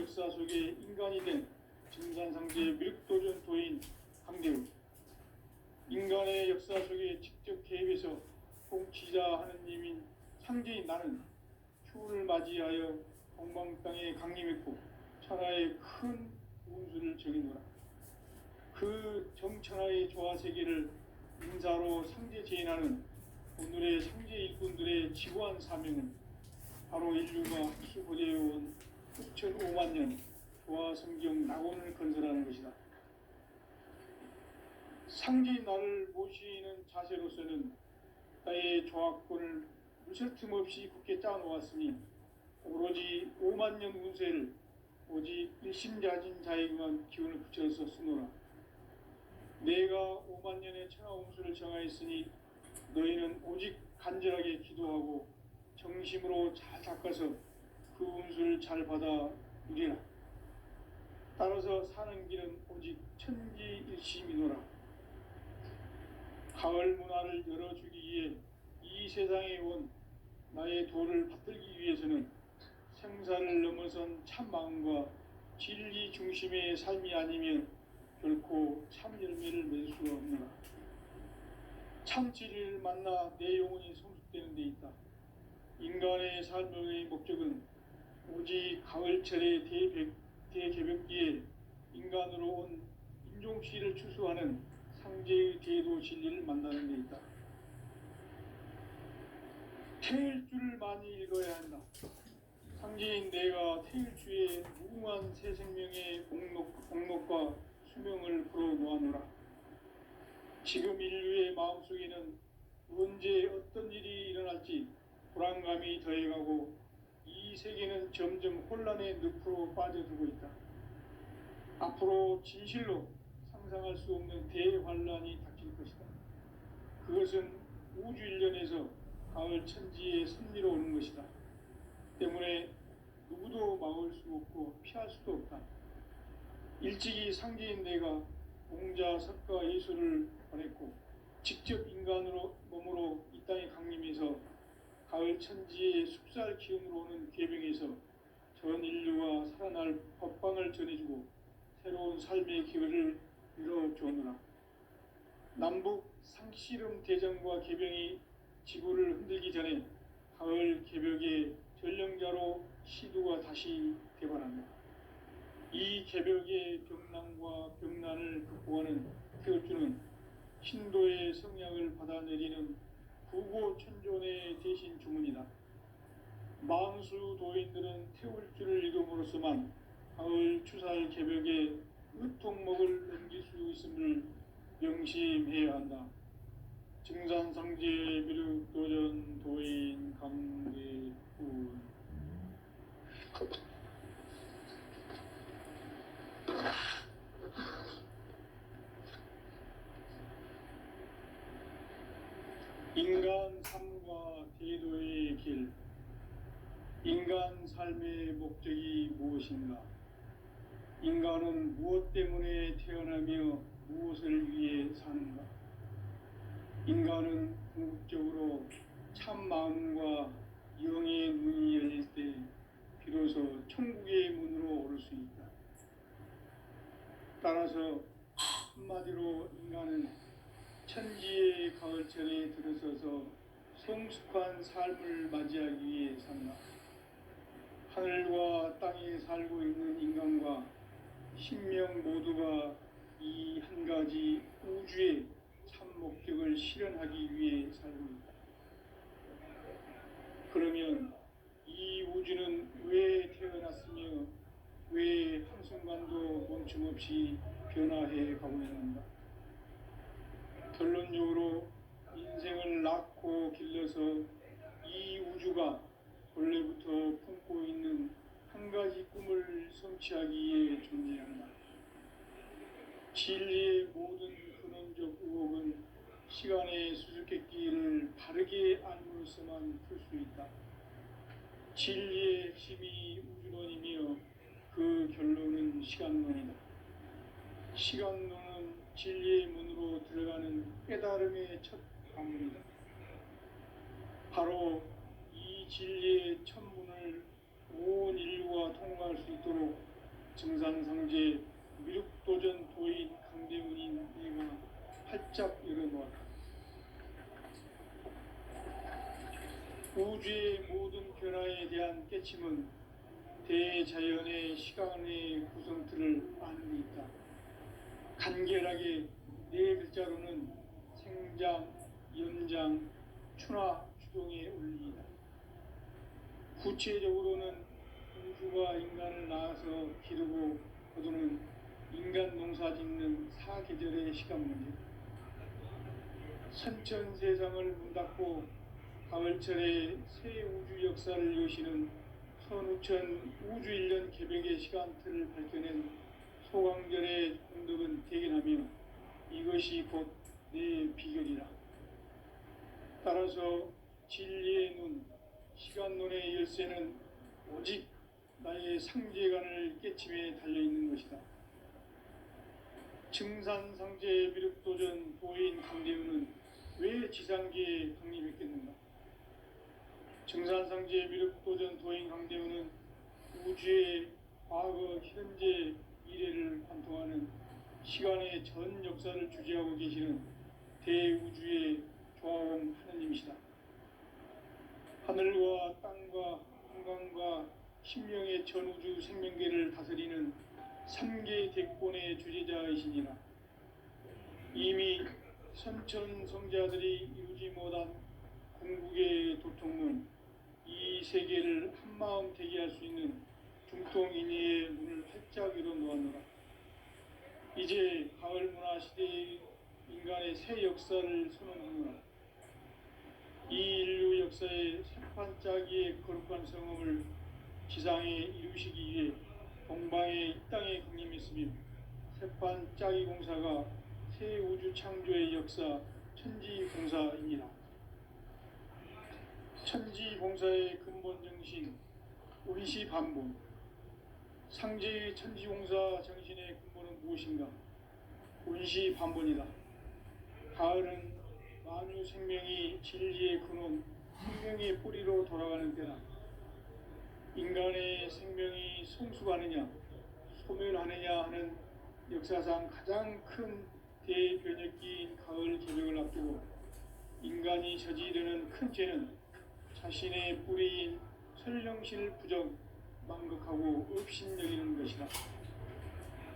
역사 속에 인간이 된 증산상제 미륵도전 도인 강대우. 인간의 역사 속에 직접 개입해서 통치자 하느님인 상제인 나는 휴를 맞이하여 동방 땅에 강림했고 천하의 큰 운수를 정해노라. 그 정천하의 조화세계를 인사로 상제제인하는 오늘의 상제 일꾼들의 지구한 사명은 바로 인류가 수고되어온 6,5만 년 조화성경 낙원을 건설하는 것이다. 상제인 나를 모시는 자세로서는 나의 조합권을 무설틈 없이 굳게 짜놓았으니 오로지 5만 년 운세를 오직 일심자진 자에게만 기운을 붙여서 쓰노라. 내가 5만 년의 천하 운수를 정하였으니 너희는 오직 간절하게 기도하고 정심으로 잘 닦아서 그 운수를 잘 받아 누리라. 따라서 사는 길은 오직 천지일심이노라. 가을 문화를 열어주기 위해 이 세상에 온 나의 도를 받들기 위해서는 생사를 넘어선 참 마음과 진리 중심의 삶이 아니면 결코 참 열매를 맺을 수가 없노라. 참 진리를 만나 내 영혼이 성숙되는 데 있다. 인간의 삶의 목적은 오직 가을철의 대개벽기에 인간으로 온 인종씨를 추수하는 상제의 대도 진리를 만나는 데 있다. 태일주를 많이 읽어야 한다. 상제인 내가 태일주의 무궁한 새 생명의 목록과 수명을 풀어놓아노라. 지금 인류의 마음속에는 언제 어떤 일이 일어날지 불안감이 더해가고 이 세계는 점점 혼란의 늪으로 빠져들고 있다. 앞으로 진실로 상상할 수 없는 대환란이 닥칠 것이다. 그것은 우주 일련에서 가을 천지의 섭리로 오는 것이다. 때문에 누구도 막을 수 없고 피할 수도 없다. 일찍이 상제인 내가 공자, 석가, 예수를 보냈고 직접 인간으로 몸으로 이 땅에 강림해서 가을 천지의 숲살 기운으로 오는 괴병에서 전 인류가 살아날 법방을 전해주고 새로운 삶의 기회를 이뤄주었노라. 남북 상씨름 대전과 개병이 지구를 흔들기 전에 가을 개벽의 전령자로 시두가 다시 개발한다. 이 개벽의 병난과 병난을 극복하는 태울주는 신도의 성량을 받아내리는 부고천존의 대신 주문이다. 망수 도인들은 태울주를 읽음으로써만 가을 추살 개벽의 으통목을 넘길 수 있음을 명심해야 한다. 증산상제 미륵도전 도인 강대훈. 인간 삶과 대도의 길. 인간 삶의 목적이 무엇인가? 인간은 무엇 때문에 태어나며 무엇을 위해 사는가? 인간은 궁극적으로 참 마음과 영의 눈이 열릴 때 비로소 천국의 문으로 오를 수 있다. 따라서 한마디로 인간은 천지의 가을철에 들어서서 성숙한 삶을 맞이하기 위해 산다. 하늘과 땅에 살고 있는 인간과 신명 모두가 이 한 가지 우주의 참 목적을 실현하기 위해 살고 있다. 그러면 이 우주는 왜 태어났으며 왜 한순간도 멈춤없이 변화해 가고 있는가? 결론적으로 인생을 낳고 길러서 이 우주가 원래부터 품고 있는 한 가지 꿈을 성취하기 위해 존재한다. 진리의 모든 근원적 의혹은 시간의 수수께끼를 바르게 알므로써만 풀 수 있다. 진리의 핵심이 우주론이며 그 결론은 시간론이다. 시간론은 진리의 문으로 들어가는 깨달음의 첫 관문이다. 바로 이 진리의 첫 문을 온 인류가 통과할 수 있도록 증산상제 미륵도전 도인 강대훈인 내가 활짝 열어놓았다. 우주의 모든 변화에 대한 깨침은 대자연의 시간의 구성틀을 아는 데 있다. 간결하게 네 글자로는 생장, 연장, 추나 추동의 원리이다. 구체적으로는 우주가 인간을 낳아서 기르고 거두는 인간 농사 짓는 사계절의 시간 문제, 선천세상을 문닫고 가을철에 새 우주 역사를 여시는 선우천 우주일년 개벽의 시간틀을 밝혀낸 소강절의 공덕은 대견하며 이것이 곧 내 비결이라. 따라서 진리의 눈, 시간론의 열쇠는 오직 나의 상제관을 깨침에 달려있는 것이다. 증산상제 미륵도전 도인 강대훈은 왜 지상계에 강림했겠는가? 증산상제 미륵도전 도인 강대훈은 우주의 과거, 현재, 미래를 관통하는 시간의 전 역사를 주재하고 계시는 대우주의 조화원 하느님이시다. 하늘과 땅과 한강과 신명의 전우주 생명계를 다스리는 삼계 대권의 주재자이시니라. 이미 선천성자들이 이루지 못한 궁극의 도통문, 이 세계를 한마음 되게 할 수 있는 중통인의의 문을 활짝 열어놓았노라. 이제 가을 문화 시대의 인간의 새 역사를 선언하노라. 이 인류 역사의 새판짜기의 거룩한 성음을 지상에 이루시기 위해 동방의 이 땅에 강림했으며 새판짜기 공사가 새 우주 창조의 역사 천지공사입니다. 천지공사의 근본 정신 운시반본, 상제의 천지공사 정신의 근본은 무엇인가? 운시반본이다. 가을은 만유 생명이 진리의 근원, 생명의 뿌리로 돌아가는 때다. 인간의 생명이 성숙하느냐, 소멸하느냐 하는 역사상 가장 큰 대변혁기인 가을 개벽을 앞두고 인간이 저지르는 큰 죄는 자신의 뿌리인 설령실 부정, 망극하고 업신여기는 것이다.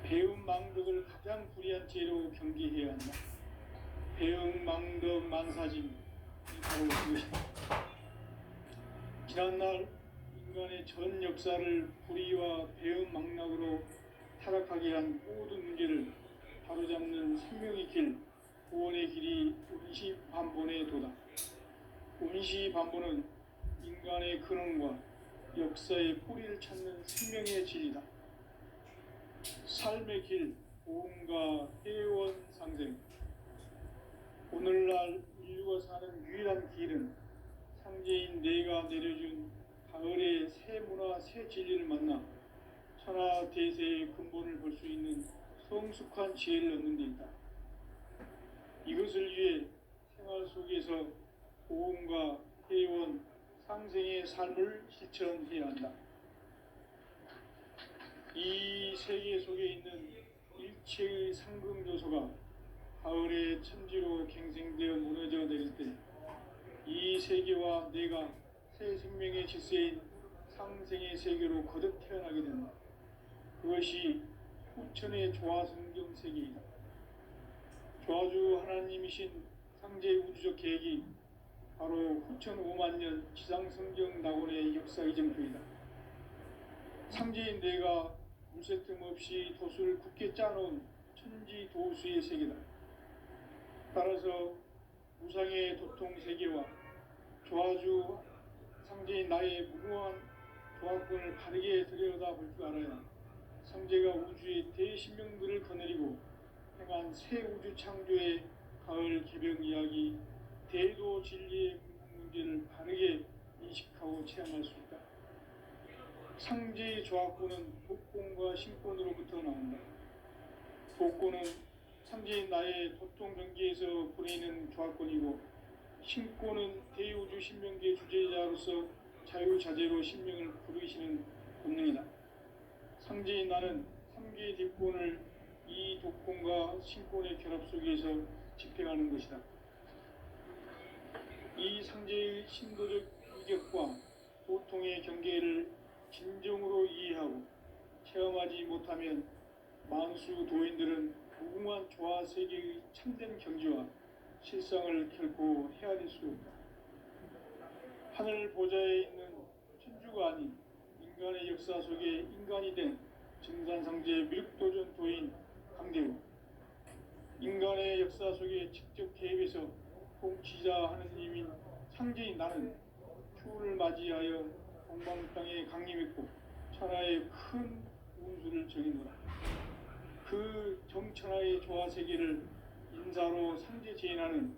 배움 망덕을 가장 불의한 죄로 경계해야 한다. 배움 망덕 만사짐이 바로 그것이다. 지난날 인간의 전 역사를 불의와 배움 망락으로 타락하게 한 모든 문제를 바로잡는 생명의 길, 구원의 길이 운시반본의 도다. 운시반본은 인간의 근원과 역사의 뿌리를 찾는 생명의 진리다. 삶의 길, 보험과 해원상생. 오늘날 인류가 사는 유일한 길은 상제인 내가 내려준 가을의 새 문화, 새 진리를 만나 천하 대세의 근본을 볼 수 있는 성숙한 지혜를 얻는 데 있다. 이것을 위해 생활 속에서 보험과 해원, 상생의 삶을 실천해야 한다. 이 세계 속에 있는 일체의 상금 요소가 가을의 천지로 갱생되어 무너져 내릴 때 이 세계와 내가 새 생명의 질서인 상생의 세계로 거듭 태어나게 된다. 그것이 후천의 조화성경 세계이다. 조화주 하나님이신 상제 우주적 계획이 바로 후천 5만년 지상성경 낙원의 역사 이정표이다. 상제인 내가 물새틈 없이 도수를 굳게 짜놓은 천지 도수의 세계다. 따라서 무상의 도통 세계와 조화주 상제인 나의 무궁한 조화권을 바르게 들여다볼 줄 알아야 상제가 우주의 대신명들을 거느리고 행한 새 우주 창조의 가을 개벽 이야기, 대도 진리의 문제를 바르게 인식하고 체험할 수 있다. 상제의 조화권은 복권과 신권으로부터 나온다. 복권은 상제인 나의 도통 경계에서 보내는 조화권이고, 신권은 대우주 신명계 주제자로서 자유자재로 신명을 부르시는 본능이다. 상제인 나는 3개 뒷권을 이 독권과 신권의 결합 속에서 집행하는 것이다. 이 상제의 신도적 위격과 도통의 경계를 진정으로 이해하고 체험하지 못하면 만수 도인들은 무궁한 조화 세계의 참된 경지와 실상을 결코 헤아릴 수 없다. 하늘 보좌에 있는 천주가 아닌 인간의 역사 속에 인간이 된 증산상제 밀국도전 도인 강대우, 인간의 역사 속에 직접 개입해서 통치자 하느님인 상제인 나는 추운을 맞이하여 동방 땅에 강림했고 천하의 큰 운수를 정해노라. 그 정천하의 조화 세계를 인사로 상제 제인하는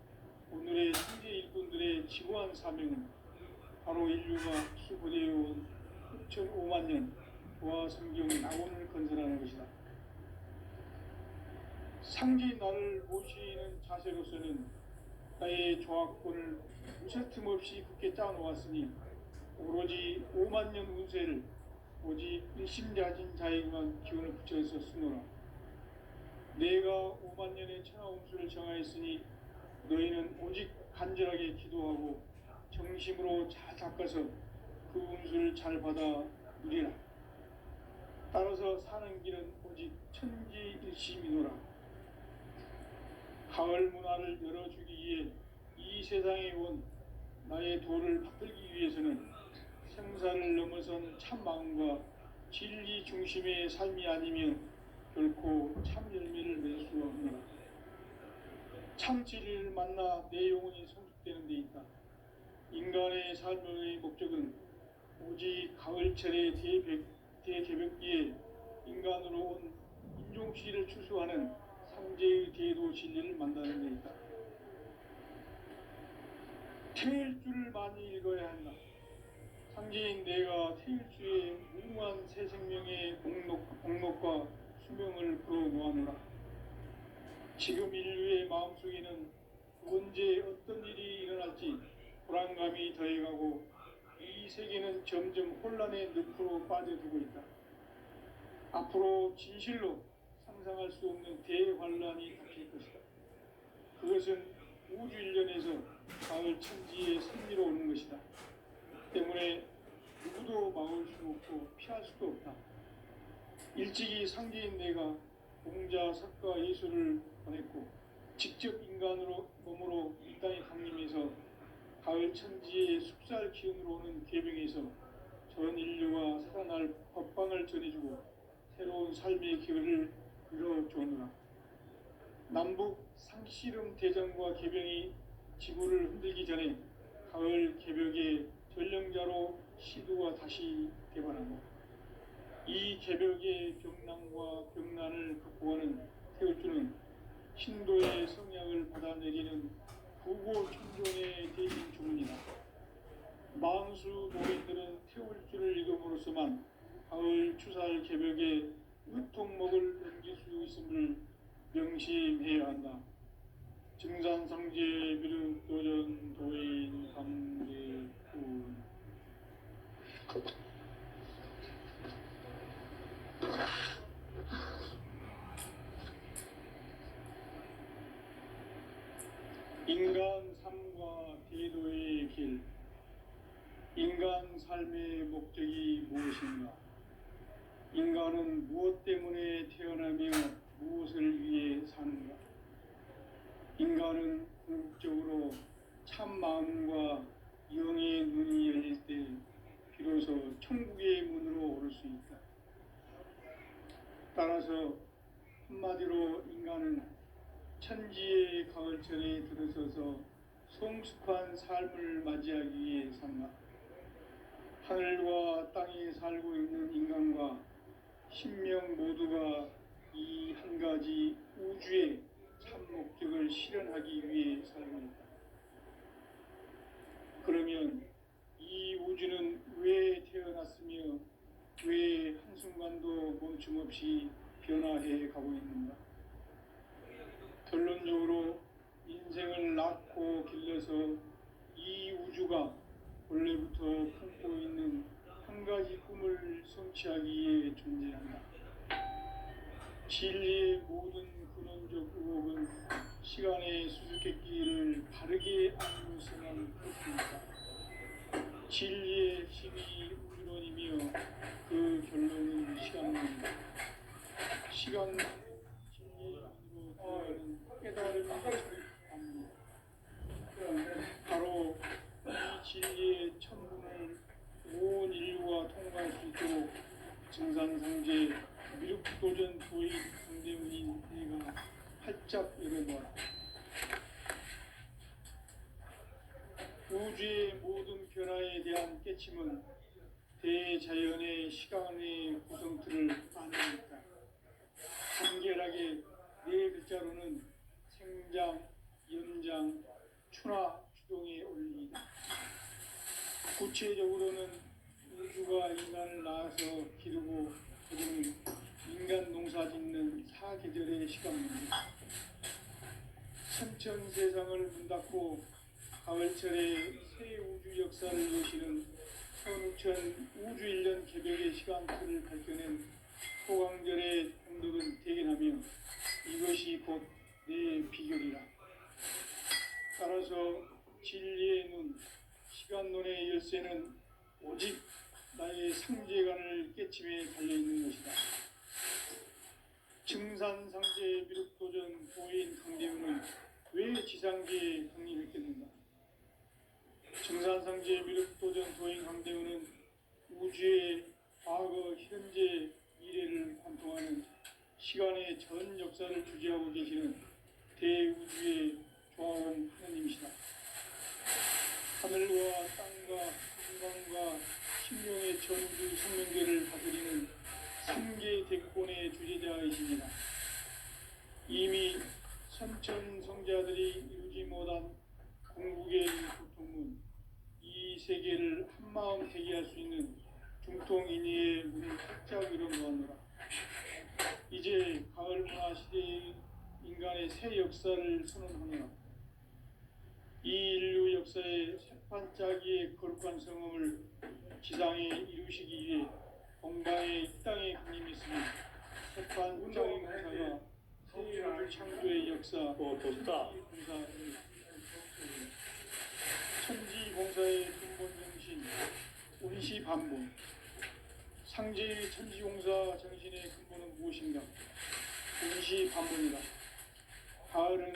오늘의 상제 일꾼들의 지고한 사명은 바로 인류가 수고되어온 6,500만 년 조화 성경 낙원을 건설하는 것이다. 상제인 나를 모시는 자세로서는 나의 조화권을 무쇠틈 없이 굳게 짜놓았으니 오로지 5만 년 운세를 오직 일심자진 자에게만 기운을 붙여서 쓰노라. 내가 5만 년의 천하 운수를 정하였으니 너희는 오직 간절하게 기도하고 정심으로 잘 닦아서 그 운수를 잘 받아 누리라. 따라서 사는 길은 오직 천지일심이노라. 가을 문화를 열어주기 위해 이 세상에 온 나의 도를 받들기 위해서는 생사를 넘어선 참 마음과 진리 중심의 삶이 아니면 결코 참 열매를 맺을 수 없노라. 참 진리를 만나 내 영혼이 성숙되는 데 있다. 인간의 삶의 목적은 오직 가을철의 대개벽기에 인간으로 온 인종시를 추수하는 상제의 대도 진리를 만나는 데 있다. 태일주를 많이 읽어야 한다. 상제인 내가 태일주의 무궁한 새 생명의 목록과 수명을 풀어놓아노라. 지금 인류의 마음속에는 언제 어떤 일이 일어날지 불안감이 더해가고 이 세계는 점점 혼란의 늪으로 빠져들고 있다. 앞으로 진실로 상상할 수 없는 대환란이 닥칠 것이다. 그것은 우주 일련에서 가을 천지에 승리로 오는 것이다. 때문에 누구도 막을 수 없고 피할 수도 없다. 일찍이 상제인 내가 공자, 석가, 예수를 보냈고 직접 인간으로 몸으로 이 땅에 강림해서 가을 천지의 숲살 기운으로 오는 계병에서 전 인류가 살아날 법방을 전해주고 새로운 삶의 기회를 이뤄주느라. 남북 상씨름 대전과 계병이 지구를 흔들기 전에 가을 개벽의 전령자로 시두가 다시 개발한다. 이 개벽의 병난과 병난을 극복하는 태울주는 신도의 성약을 받아내리는 부고천종의 대신 주문이다. 만수 노인들은 태울주를 읽음으로써만 가을 추살 개벽의 의통목을 넘길 수 있음을 명심해야 한다. 증산상제 비륵도전 도인 강대훈. 인간 삶과 대도의 길. 인간 삶의 목적이 무엇인가? 인간은 무엇 때문에 태어나며 무엇을 위해 사는가? 인간은 궁극적으로 참 마음과 영의 눈이 열릴 때 비로소 천국의 문으로 오를 수 있다. 따라서 한마디로 인간은 천지의 가을철에 들어서서 성숙한 삶을 맞이하기 위해 산다. 하늘과 땅에 살고 있는 인간과 신명 모두가 이 한 가지 우주의 참 목적을 실현하기 위해 살고 있다. 그러면 이 우주는 왜 태어났으며 왜 한순간도 멈춤없이 변화해 가고 있는가? 결론적으로 인생을 낳고 길러서 이 우주가 원래부터 품고 있는 한 가지 꿈을 성취하기 위해 존재한다. 진리의 모든 근원적 의혹은 시간의 수수께끼를 바르게 알고서만 그렇습니다. 진리의 힘이 우주론이며 그 결론은 시간론입니다. 시간 진리의 안으로 들어가는 깨달음이 절입합니다. 바로 이 진리의 천문을 온 인류가 통과할 수 있도록 증산상제 미륵도전 도의 강대문인 내가 활짝 열어놓았다. 우주의 모든 변화에 대한 깨침은 대자연의 시간의 구성틀을 아니니까 간결하게 네 글자로는 생장, 연장, 추나 추동의 원리이다. 구체적으로는 우주가 인간을 낳아서 기르고 그리고 인간 농사 짓는 사계절의 시간입니다. 천천 세상을 문 닫고 가을철에 새 우주 역사를 여시는 선우천 우주 1년 개벽의 시간틀을 밝혀낸 소강절의 공덕은 대견하며 이것이 곧 내 비결이라. 따라서 진리의 눈, 시간론의 열쇠는 오직 나의 상제관을 깨침에 달려있는 것이다. 증산상제 미륵도전 도인 강대문은 왜 지상계에 강림했겠는가? 증산상제 미륵도전 도인 강대문은 우주의 과거, 현재, 미래를 관통하는 시간의 전 역사를 주재하고 계시는 대우주의 조화원 하나님이시다. 하늘과 땅과 공간과 신령의 전우주 생명계를 다스리는 삼계 대권의 주제자이십니다. 이미 선천 성자들이 이루지 못한 궁극의 고통문, 이 세계를 한마음 대기할 수 있는 중통인의의 문을 활짝 열어놓았노라. 이제 가을 문화 시대의 인간의 새 역사를 선언하노라. 이 인류 역사의 새판짜기의 거룩한 성음을 지상에 이루시기 위해 건강의 이 땅에 강림했으니 새판짜기 공사가 새 우주 창조의 역사 천지공사의 근본 정신 운시반본. 상제의 천지공사 정신의 근본은 무엇인가? 운시반본이다. 가을은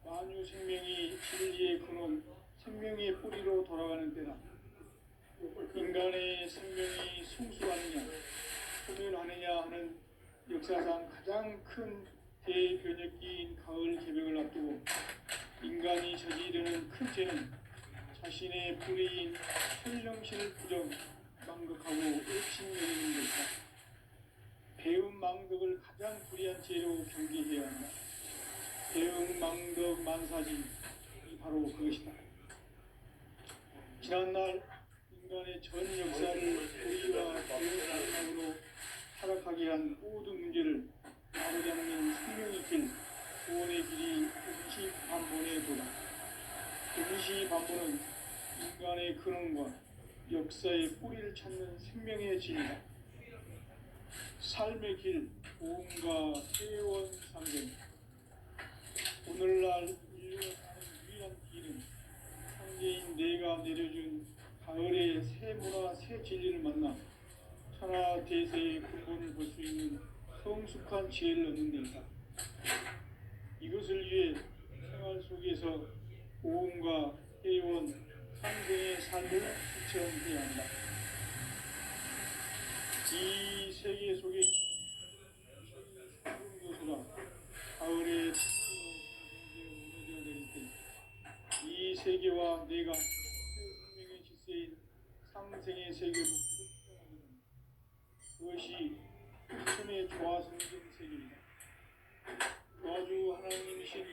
만유 생명이 진리의 근원, 생명의 뿌리로 돌아가는 때다. 인간의 생명이 성숙하느냐, 소멸하느냐 하는 역사상 가장 큰 대변혁기인 가을 개벽을 앞두고 인간이 저지르는 큰 죄는 자신의 불의인 현령신을 부정, 망극하고 의심여기는 것이다. 배움 망덕을 가장 불의한 죄로 경계해야 한다. 배움 망덕 만사지, 이 바로 그것이다. 지난날 인간의 전 역사를 불의와 배움 타락하게 한 모든 문제를 바로잡는 생명의 길, 구원의 길이 운시반본의 도다. 운시반본은 인간의 근원과 역사의 뿌리를 찾는 생명의 진이다. 삶의 길, 보험과 세원상전. 오늘날 인류가 가는 유일한 길은 상제인 내가 내려준 가을의 새 문화, 새 진리를 만나 천하 대세의 근본을 볼 수 있는 성숙한 지혜를 얻는 데이다. 이것을 위해 생활 속에서 보험과 회원, 상생의 삶을 실천해야 한다. 이 세계 속에 요소가 가을에 무너져 내릴 때 이 세계와 내가 생명의 질서인 상생의 세계로 그것이 천의 조화성진 세계입니다. 조화주 하나님이신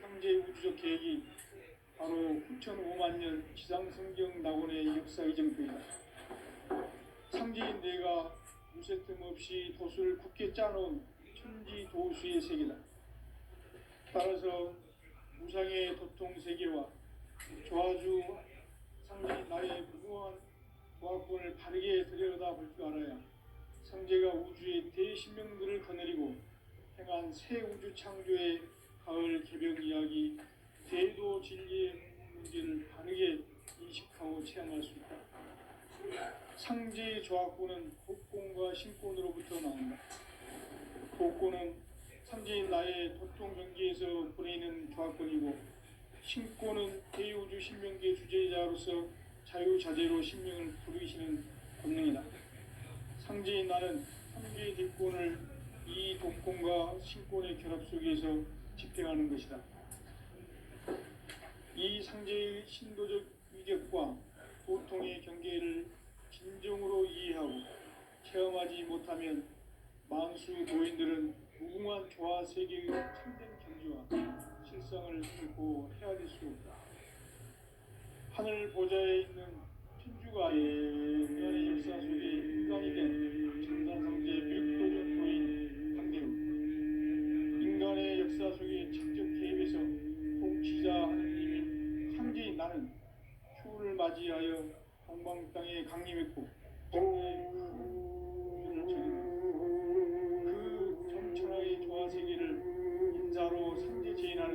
상제 우주적 계획이 바로 9,500만 년 지상성경 낙원의 역사 이정표이다. 상제인 내가 무쇠 틈 없이 도수를 굳게 짜놓은 천지 도수의 세계다. 따라서 무상의 도통 세계와 조화주 상제인 나의 무궁한 조합권을 바르게 들여다볼 줄 알아야 성제가 우주의 대신명들을 거느리고 행한 새 우주 창조의 가을 개벽 이야기, 대도 진리의 문제를 바르게 인식하고 체험할 수 있다. 상제의 조합권은 복권과 신권으로부터 나온다. 복권은 상제인 나의 도통 경계에서 보내는 조합권이고, 신권은 대우주 신명계 주제자로서 자유자재로 신명을 부르시는 권능이다. 상제인 나는 상제의 뒷권을 이 독권과 신권의 결합 속에서 집행하는 것이다. 이 상제의 신도적 위격과 도통의 경계를 진정으로 이해하고 체험하지 못하면 만수 도인들은 무궁한 조화 세계의 참된 경지와 실상을 결코 헤아릴 수 없다. 하늘 보좌에 있는 천주가 인간의 역사 속에 인간이 된 천상상제 벽도전 도인 강대우, 인간의 역사 속에 직접 개입해서 통치자 하느님인 상제인 나는 휴를 맞이하여 동방 땅에 강림했고 그 정천하의 조화세계를 인자로 상제 제인하는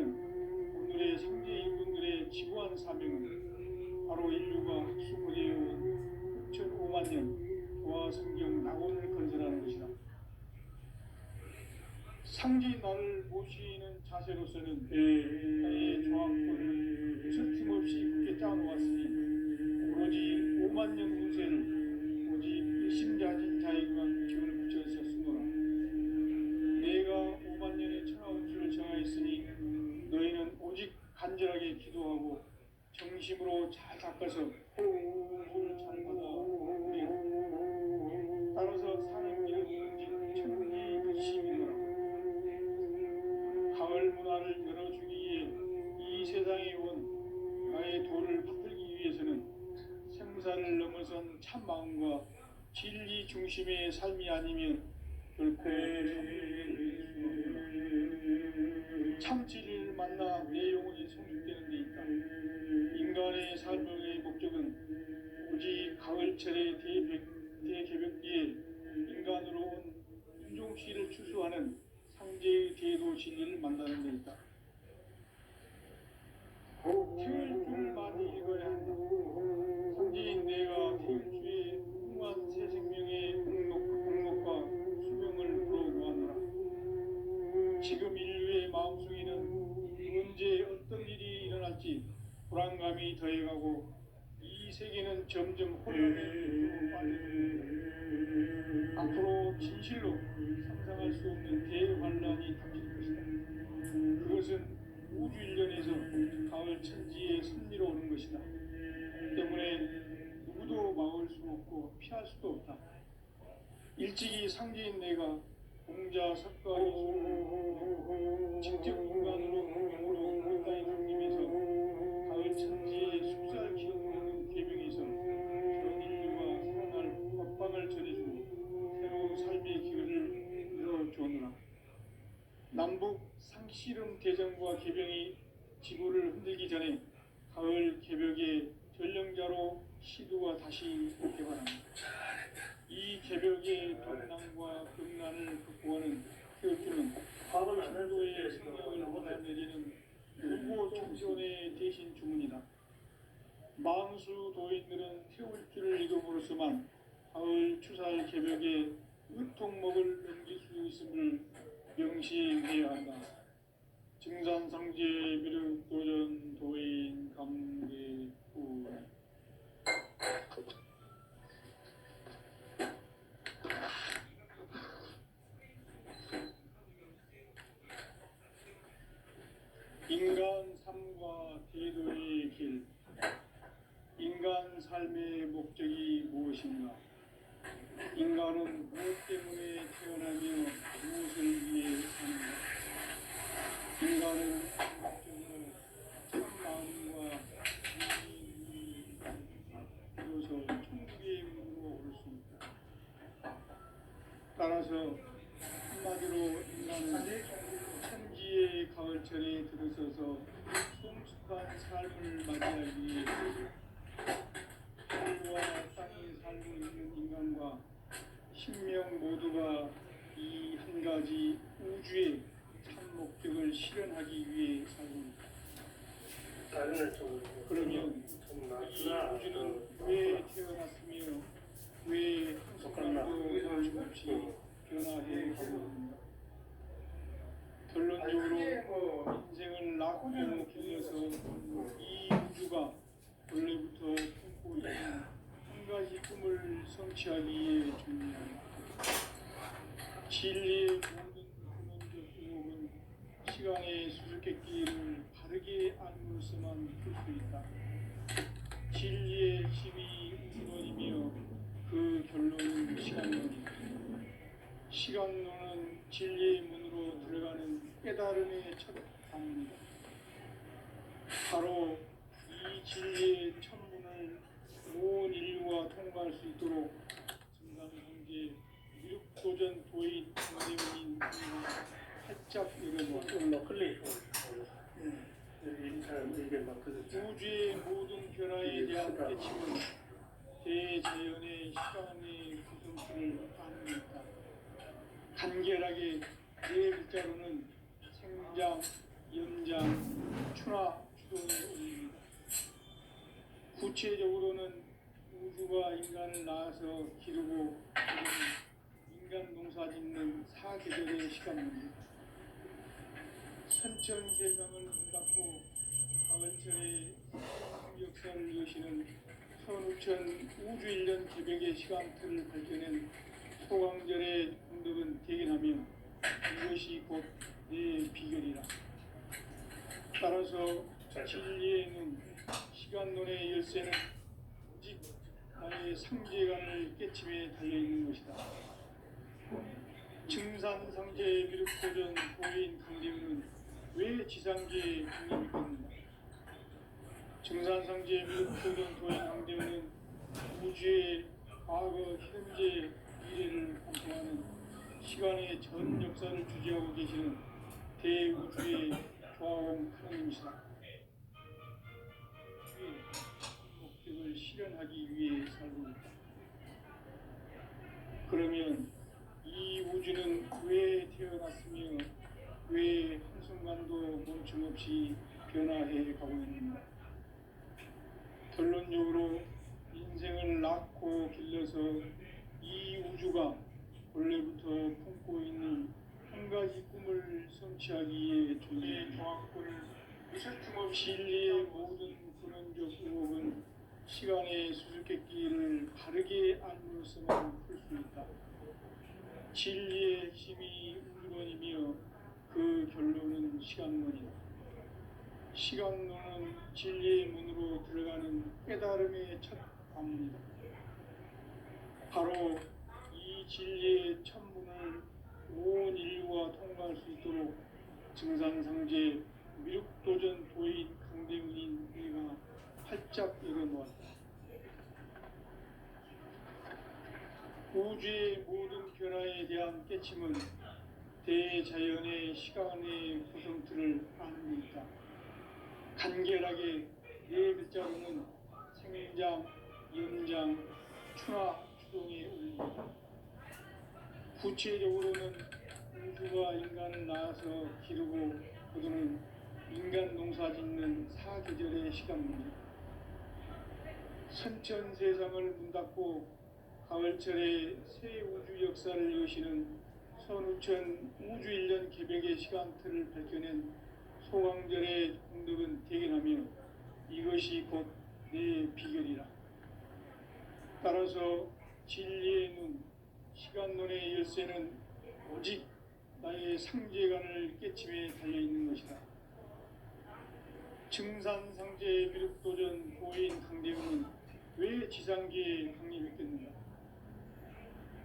오늘의 상제 일꾼들의 지구한 사명은 바로 인류가 학수고대해온 6,500만 년 조화 성경 낙원을 건설하는 것이다. 상제인 나를 모시는 자세로서는 나의 조합권을 서틈없이 굳게 짜놓았으니 오로지 5만 년 후세를 오직 일심자진 자에게만 기운을 붙여서 쓰노라. 내가 5만 년의 천하운수를 정하였으니 너희는 오직 간절하게 기도하고 정심으로 잘 닦아서 호흡을 잘 받아 우리라. 따라서 사는 길은 오직 천리 불심이노라. 가을 문화를 열어주기 위해 이 세상에 온 나의 도를 받들기 위해서는 생사를 넘어선 참 마음과 진리 중심의 삶이 아니면 결코 참 진리를 만나 내 영혼이 성숙되는 데 있다. 인간의 삶의 목적은 오직 가을철의 대개벽기에 인간으로 온 인종시를 추수하는 상제의 대도 진리를 만나는 데 있다. 태울 줄 많이 읽어야 한다. 상제인 내가 태울 주의 무한 새 생명의 공록과 수명을 불어보아노라. 지금 인류의 마음속에는 언제 어떤 일이 일어날지 불안감이 더해가고 이 세계는 점점 혼란의 빠져들고 앞으로 진실로 상상할 수 없는 대환란이 닥칠 것이다. 그것은 우주 일련에서 가을 천지의 섭리로 오는 것이다. 때문에 누구도 막을 수 없고 피할 수도 없다. 일찍이 상제인 내가 공자 석가 이수를 직접 인간으로 공경으로 가까이 강림해서 가을 천지의 숲살 키우는 계명에서 전 인류가 살아날 법방을 전해주고 새로운 삶의 기회를 열어주었노라. 남북 상씨름 대전과 개병이 지구를 흔들기 전에 가을 개벽의 전령자로 시두가 다시 개발합니다. 이 개벽의 동난과 극난을 극복하는 태울주는 신도의 성령을 몰아내리는 불고 청소의 대신 주문이다. 만수 도인들은 태울주를 이름으로서만 가을 추살 개벽의 의통목을 넘길 수 있음을 명시해야 한다. 증산상제 미륵 도전 도인 강대우. 인간 삶과 대도의 길. 인간 삶의 목적이 무엇인가? 인간은 무엇 때문에 태어나며 무엇을 위해 사는가? 인간은 목적으로 참 마음과 비로소 천국의 문으로 올 수 있다. 따라서 한마디로 인간은 천지의 가을철에 들어서서 성숙한 삶을 맞이하기 위해 하늘과 땅이 살고 있는 인간과 신명 모두가 이 한 가지 우주의 참 목적을 실현하기 위해 살고 있다. 그러면 이 우주는 왜 태어났으며 왜 한순간도 멈춤없이 변화해 가고 있는가? 결론적으로 인생을 낳고 길러서 이 우주가 원래부터 품고 있는 한 가지 꿈을 성취하기 위해 준비한다. 진리의 모든 근원적 의혹은 시간의 수수께끼를 바르게 알므로서만 풀 수 있다. 진리의 힘이 근원이며 그 결론은 시간론이다. 시간론은 진리의 문으로 들어가는 깨달음의 첫 방문이다. 바로 이 진리의 천문을 온 인류가 통과할 수 있도록 증강성제 미륵도전 도인 강대문인 활짝 열어놓았다. 우주의 모든 변화에 대한 깨침은 대자연의 시간의 구성틀을 가늠했다. 간결하게 네 글자로는 생장, 연장, 추나, 추동의 의미입니다. 구체적으로는 우주가 인간을 낳아서 기르고 인간 농사짓는 사계절의 시간입니다. 선천세상을 문닫고 가을철에 역사를 여시는 선우천 우주 1년 개백의 시간틀을 발견한 소강절의 공덕은 대견하며 이것이 곧 내 비결이라. 따라서 진리의 눈, 시간론의 열쇠는 오직 나의 상제간을 깨침에 달려있는 것이다. 증산상제의 미륵도전 도인 강대우는 왜 지상계에 강림했겠는가? 증산상제의 미륵도전 도인 강대우는 우주의 과거, 현재, 미래를 관통하는 시간의 전 역사를 주재하고 계시는 대우주의 조화원 하나님이시다. 우주의 목적을 실현하기 위해 살고 있다. 그러면 이 우주는 왜 태어났으며 왜 한순간도 멈춤없이 변화해 가고 있는가? 결론적으로 인생을 낳고 길러서 이 우주가 원래부터 품고 있는 한 가지 꿈을 성취하기 위해 존재의 종합권을 무설춤없이 진리의 모든 근원적 의혹은 시간의 수수께끼를 바르게 알므로서만 풀 수 있다. 진리의 힘이 우주론이며 그 결론은 시간론이다. 시간론은 진리의 문으로 들어가는 깨달음의 첫 관문이다. 바로 이 진리의 천문을 온 인류가 통과할 수 있도록 증산상제 미륵도전 도인 강대문인 내가 활짝 열어놓았다. 우주의 모든 변화에 대한 깨침은 대자연의 시간의 구성틀을 아는 것이다. 간결하게 네 글자로는 생장, 연장, 추나, 추동의 의미다. 구체적으로는 우주가 인간을 낳아서 기르고 거두는 인간 농사짓는 사계절의 시간입니다. 선천세상을 문닫고 가을철에 새 우주 역사를 여시는 선우천 우주 1년 개백의 시간틀을 밝혀낸 소강절의 공덕은 대견하며 이것이 곧 내 비결이라. 따라서 진리의 눈, 시간론의 열쇠는 오직 나의 상제간을 깨침에 달려있는 것이다. 증산상제 미륵도전 도인 강대우는 왜 지상계에 강림했겠는가?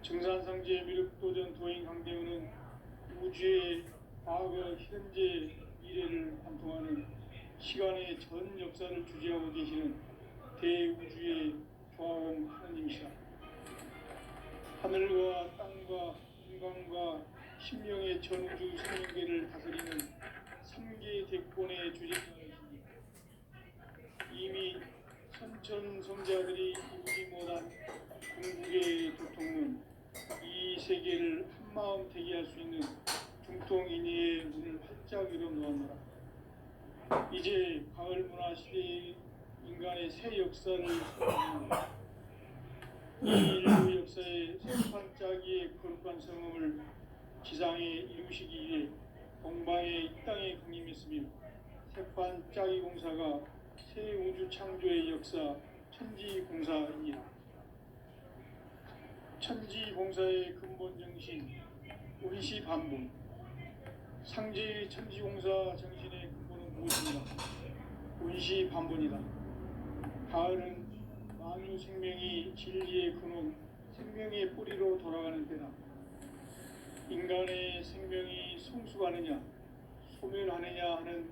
증산상제 미륵도전 도인 강대우는 우주의 과거, 현재, 미래를 관통하는 시간의 전 역사를 주재하고 계시는 대우주의 조화원 하나님이시다. 하늘과 땅과 인간과 신명의 전우주 생명계를 다스리는 3개 대권의 주재자이시니 이미 삼천 성자들이 이루지 못한 궁극의 도통은 이 세계를 한마음 되게 할 수 있는 중통인의의 문을 활짝 열어 놓았노라. 이제 가을 문화 시대의 인간의 새 역사를 선포합니다. 이 인류 역사의 새판짜기의 거룩한 성음을 지상에 이루시기 위해 동방의 이 땅에 강림했으며 새판짜기 공사가 새 우주 창조의 역사 천지공사입니다. 천지공사의 근본 정신 운시반본. 상제의 천지공사 정신의 근본은 무엇입니까? 운시반본이다. 가을은 만유 생명이 진리의 근원, 생명의 뿌리로 돌아가는 때다. 인간의 생명이 성숙하느냐, 소멸하느냐 하는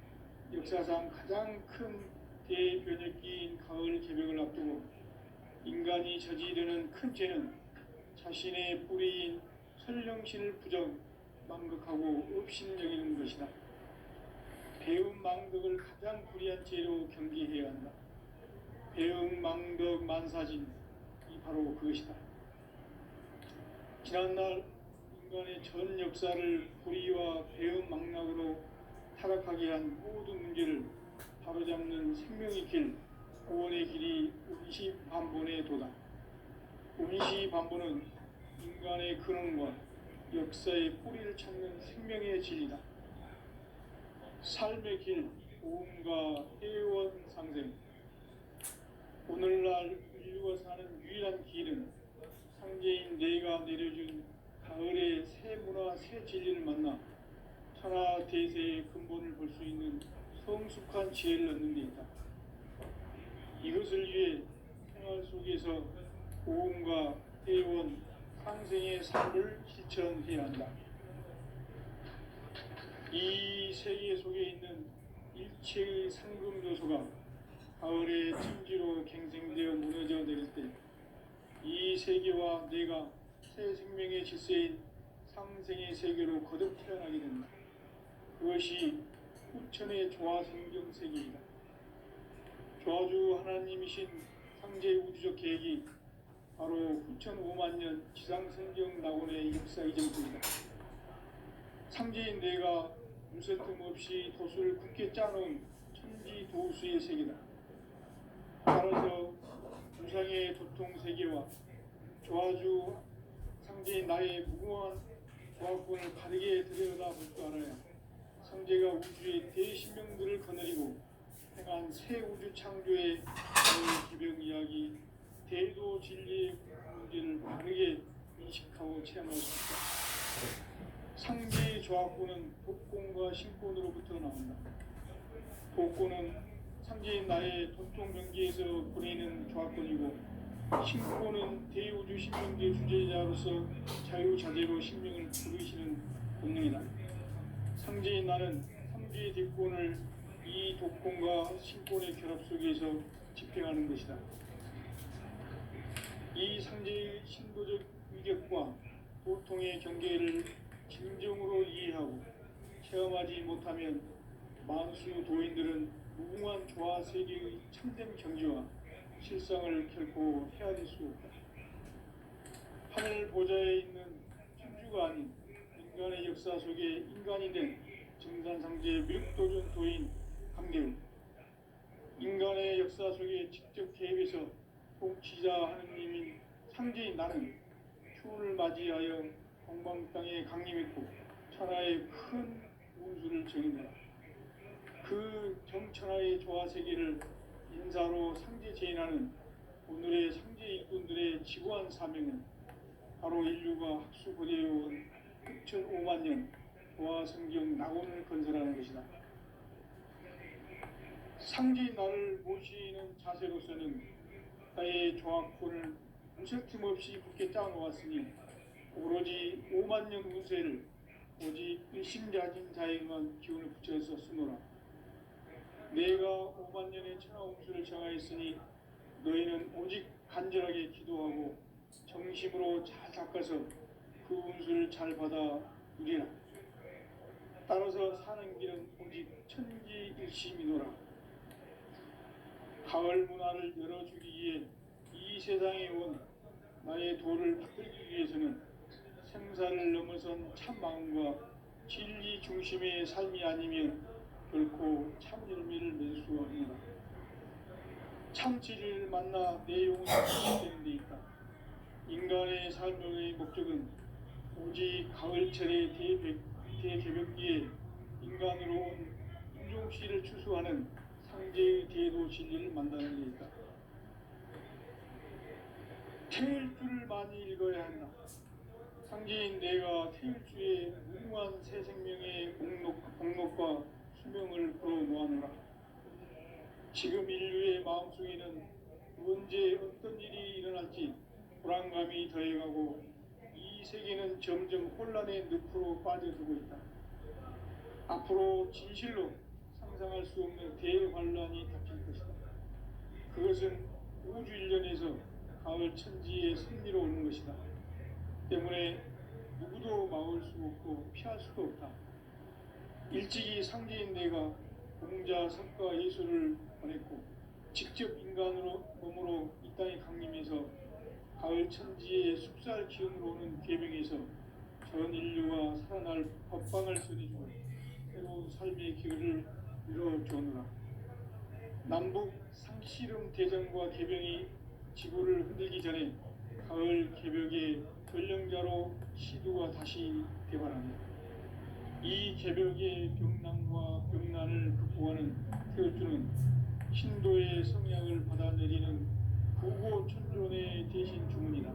역사상 가장 큰 대변혁기인 가을 개벽을 앞두고 인간이 저지르는 큰 죄는 자신의 뿌리인 설령신을 부정, 망극하고 업신여기는 것이다. 배음 망덕을 가장 불의한 죄로 경계해야 한다. 배음 망덕 만사진이 바로 그것이다. 지난날 인간의 전 역사를 불의와 배음 망락으로 타락하게 한 모든 문제를 바로잡는 생명의 길, 구원의 길이 운시반본의 도다. 운시반본은 인간의 근원과 역사의 뿌리를 찾는 생명의 진리다. 삶의 길, 오음과 해원 상생. 오늘날 인류가 사는 유일한 길은 상제인 내가 내려준 가을의 새 문화, 새 진리를 만나 천하 대세의 근본을 볼 수 있는 성숙한 지혜를 얻는 데 있다. 이것을 위해 생활 속에서 오음과 해원, 상생의 삶을 실천해야 한다. 이 세계 속에 있는 일체의 상금 요소가 가을의 찜지로 갱생되어 무너져 내릴 때 이 세계와 내가 새 생명의 질서인 상생의 세계로 거듭 태어나게 된다. 그것이 후천의 조화성경 세계이다. 조화주 하나님이신 상제 우주적 계획이 바로 후천 5만 년 지상성경 낙원의 역사 이전입니다. 상제인 내가 무쇠뜸 없이 도수를 굳게 짜놓은 천지 도수의 세계다. 따라서 우상의 도통 세계와 조화주 상제인 나의 무궁한 조화권을 바르게 들여다볼 줄 알아야 상제가 우주의 대신명들을 거느리고 행한 새 우주 창조의 기병 이야기, 대도 진리의 문제를 바르게 인식하고 체험할 수 있다. 상제의 조화권은 복권과 신권으로부터 나온다. 복권은 상제인 나의 도통 경계에서 보내는 조화권이고 신권은 대우주 신명계 주제자로서 자유자재로 신명을 부르시는 본능이다. 상제인 나는 상제의 대권을 이 독권과 신권의 결합 속에서 집행하는 것이다. 이 상제의 신도적 위격과 보통의 경계를 진정으로 이해하고 체험하지 못하면 만수 도인들은 무궁한 조화 세계의 참된 경지와 실상을 결코 헤아릴 수 없다. 하늘 보좌에 있는 천주가 아닌 인간의 역사 속에 인간이 된 증산상제 미륵도전 도인 강대우, 인간의 역사 속에 직접 개입해서 통치자 하느님인 상제인 나는 추운을 맞이하여 동방 땅에 강림했고 천하의 큰 운수를 정의하라. 그 정천하의 조화세계를 인사로 상제 제인하는 오늘의 상제 일꾼들의 지구한 사명은 바로 인류가 학수고대해온 6,5만 년 조화성경 낙원을 건설하는 것이다. 상제인 나를 모시는 자세로서는 나의 조화권을 무쇠틈 없이 굳게 짜놓았으니 오로지 5만 년 운세를 오직 일심자진 자에게만 기운을 붙여서 쓰노라. 내가 5만 년의 천하 운수를 정하였으니 너희는 오직 간절하게 기도하고 정심으로 잘 닦아서 그 운수를 잘 받아 누리라. 따라서 사는 길은 오직 천지일심이노라. 가을 문화를 열어주기 위해 이 세상에 온 나의 도를 받들기 위해서는 생사를 넘어선 참 마음과 진리 중심의 삶이 아니면 결코 참 열매를 맺을 수 없느라. 참 진리를 만나 내 영혼이 회복되는 데 있다. 인간의 삶의 목적은 오직 가을철의 대개벽기에 인간으로 온 인종씨를 추수하는 상제의 대도 진리를 만나는 데 있다. 태일주를 많이 읽어야 한다. 상제인 내가 태일주의 무궁한 새 생명의 목록과 수명을 풀어놓아노라. 지금 인류의 마음속에는 언제 어떤 일이 일어날지 불안감이 더해가고 이 세계는 점점 혼란의 늪으로 빠져들고 있다. 앞으로 진실로 상상할 수 없는 대환란이 닥칠 것이다. 그것은 우주 일련에서 가을 천지의 승리로 오는 것이다. 때문에 누구도 막을 수 없고 피할 수도 없다. 일찍이 상제인 내가 공자, 석가, 예수를 보냈고 직접 인간으로 몸으로 이 땅에 강림해서 가을 천지의 숲살 기운으로 오는 계명에서 전 인류가 살아날 법방을 전해주고 새로운 삶의 기회를 이뤄주느라. 남북 상씨름 대전과 개병이 지구를 흔들기 전에 가을 개벽의 전령자로 시두가 다시 대발한다. 이 개벽의 병난과 병난을 극복하는 태울주는 신도의 성향을 받아내리는 구고천존의 대신 주문이다.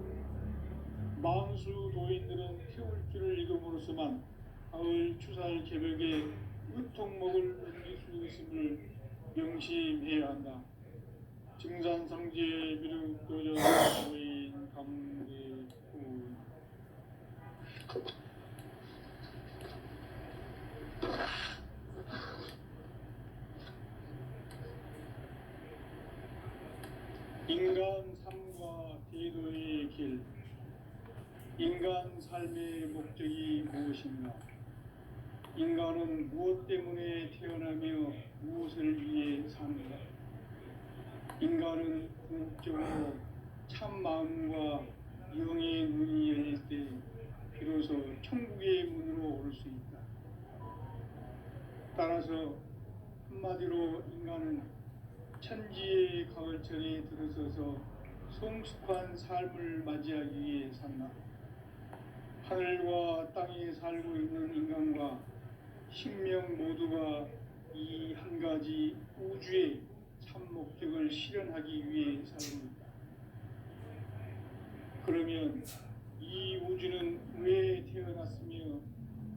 만수 도인들은 태울주를 읽음으로써만 가을 추살 개벽의 의통목을 옮길 수 있음을 명심해야 한다. 증산상제 미륵도전 도인 감대구. 인간 삶과 대도의 길. 인간 삶의 목적이 무엇인가? 인간은 무엇 때문에 태어나며 무엇을 위해 사는가? 인간은 궁극적으로 참 마음과 영의 눈이 열릴 때 비로소 천국의 문으로 오를 수 있다. 따라서 한마디로 인간은 천지의 가을철에 들어서서 성숙한 삶을 맞이하기 위해 산다. 하늘과 땅에 살고 있는 인간과 sinh명 모두가 이 한 가지 우주의 참 목적을 실현하기 위해 살고 있다. 그러면 이 우주는 왜 태어났으며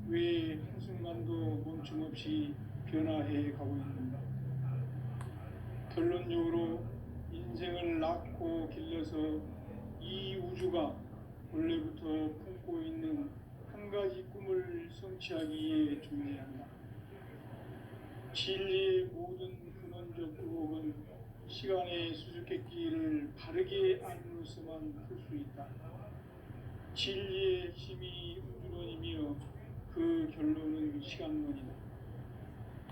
왜 한순간도 멈춤 없이 변화해 가고 있는가? 결론적으로 인생을 낳고 길러서 이 우주가 원래부터 품고 있는 한 가지 꿈을 성취하기 위해 존재한다. 진리의 모든 근원적 의혹은 시간의 수수께끼를 바르게 알므로서만 풀 수 있다. 진리의 핵심이 우주론이며 그 결론은 시간론이다.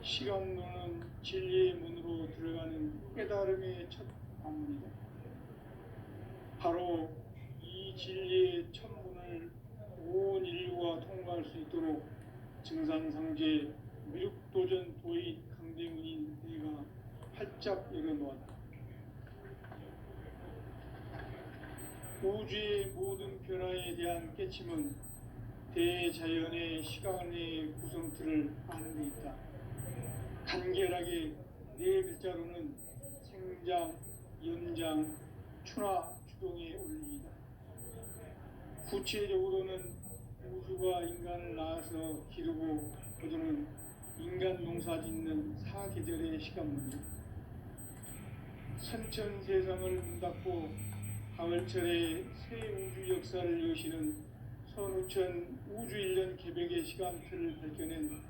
시간론은 진리의 문으로 들어가는 깨달음의 첫 방문이다. 바로 이 진리의 첫 문을 온 인류가 통과할 수 있도록 증산상제 미륵도전 도인 강대문인 내가 활짝 열어놓았다. 우주의 모든 변화에 대한 깨침은 대자연의 시간의 구성틀을 아는 데 있다. 간결하게 네 글자로는 생장, 연장, 추나 추동의 원리이다. 구체적으로는 우주가 인간을 낳아서 기르고 거두는 인간 농사 짓는 사계절의 시간문이다. 선천세상을 문 닫고 가을철에 새 우주 역사를 여시는 선우천 우주일년 개벽의 시간틀을 밝혀낸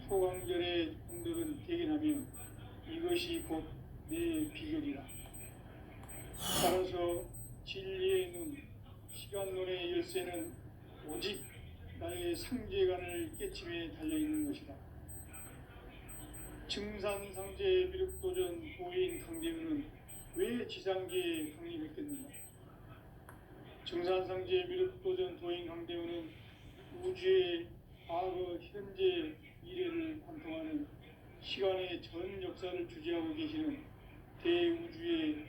소강절의 공덕은 대견하며 이것이 곧 내 비결이라. 따라서 진리의 눈, 시간론의 열쇠는 오직 나의 상제관을 깨침에 달려있는 것이다. 증산상제 미륵도전 도인 강대문은 왜 지상계에 강림했겠는가? 정산상제 미륵도전 도인 강대원은 우주의 과거, 현재, 미래를 관통하는 시간의 전 역사를 주재하고 계시는 대우주의